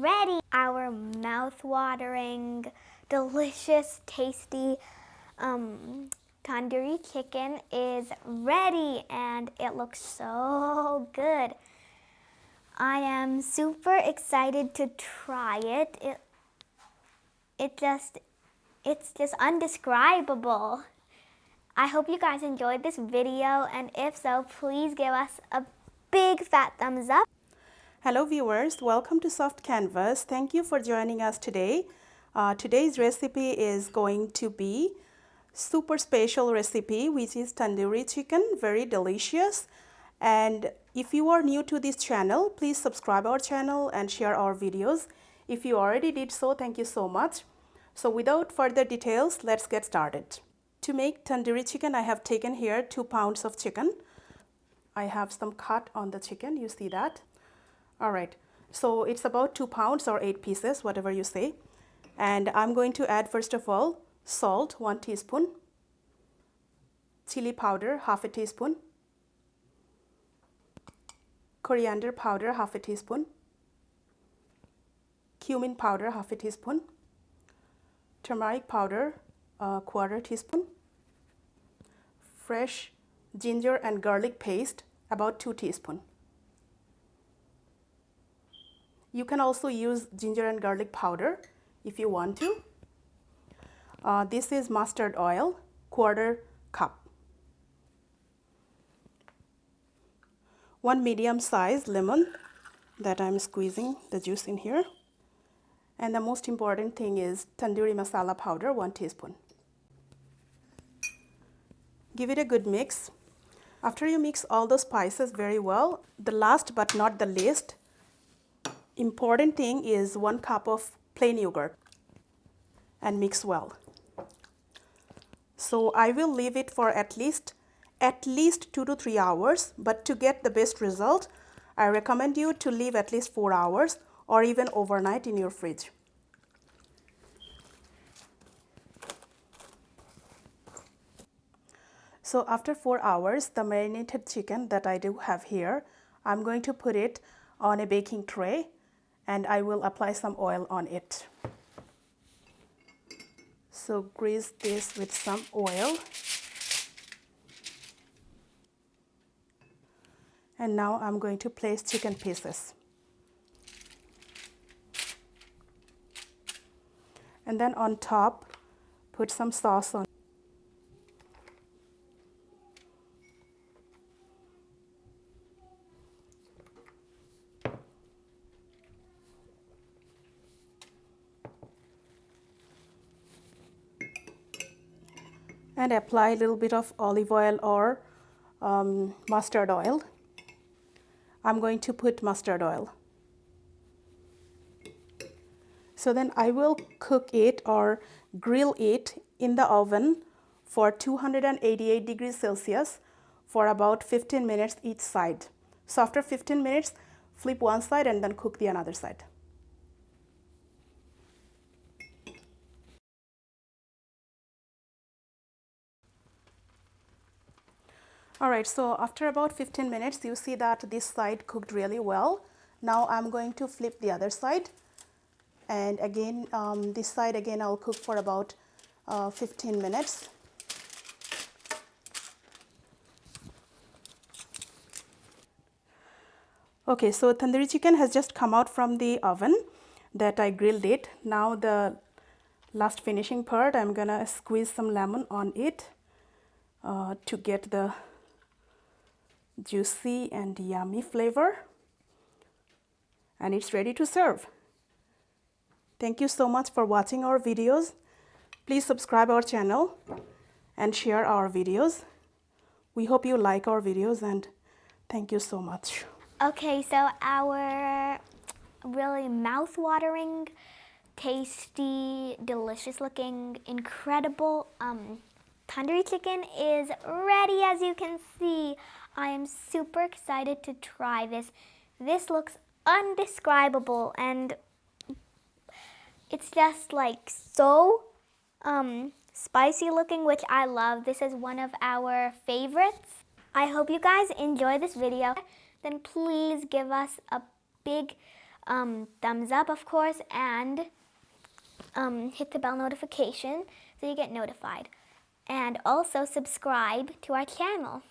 ready. Our mouth-watering, delicious, tasty tandoori chicken is ready and it looks so good. I am super excited to try it. It's just undescribable. I hope you guys enjoyed this video, and if so, please give us a big fat thumbs up. Hello viewers, welcome to Soft Canvas. Thank you for joining us today. Today's recipe is going to be super special recipe, which is tandoori chicken, very delicious. And if you are new to this channel, please subscribe our channel and share our videos. If you already did so, thank you so much. So without further details, let's get started. To make tandoori chicken, I have taken here 2 pounds of chicken. I have some cut on the chicken, you see that. All right, so it's about 2 pounds or 8 pieces, whatever you say. And I'm going to add, first of all, salt, 1 teaspoon, chili powder, half a teaspoon, coriander powder, half a teaspoon, cumin powder, half a teaspoon, turmeric powder, 1/4 teaspoon, fresh ginger and garlic paste, about 2 teaspoons. You can also use ginger and garlic powder if you want to. This is mustard oil, 1/4 cup. 1 medium-sized lemon that I'm squeezing the juice in here. And the most important thing is tandoori masala powder, 1 teaspoon. Give it a good mix. After you mix all the spices very well, the last but not the least important thing is 1 cup of plain yogurt, and mix well. So I will leave it for at least 2 to 3 hours, but to get the best result, I recommend you to leave at least 4 hours or even overnight in your fridge. So after 4 hours, the marinated chicken that I do have here, I'm going to put it on a baking tray and I will apply some oil on it. So grease this with some oil. And now I'm going to place chicken pieces. And then on top, put some sauce on. And apply a little bit of olive oil or mustard oil. I'm going to put mustard oil. So then I will cook it or grill it in the oven for 288 degrees Celsius for about 15 minutes each side. So after 15 minutes, flip one side and then cook the another side. Alright, so after about 15 minutes, you see that this side cooked really well. Now I'm going to flip the other side. And again, this side again I'll cook for about 15 minutes. Okay, so tandoori chicken has just come out from the oven that I grilled it. Now the last finishing part, I'm gonna squeeze some lemon on it to get the juicy and yummy flavor, and it's ready to serve. Thank you so much for watching our videos. Please subscribe our channel and share our videos. We hope you like our videos, and thank you so much. Okay, so our really mouth-watering, tasty, delicious looking, incredible tandoori chicken is ready, as you can see. I am super excited to try this. This looks undescribable, and it's just like so spicy looking, which I love. This is one of our favorites. I hope you guys enjoy this video. Then please give us a big thumbs up, of course, and hit the bell notification so you get notified. And also subscribe to our channel.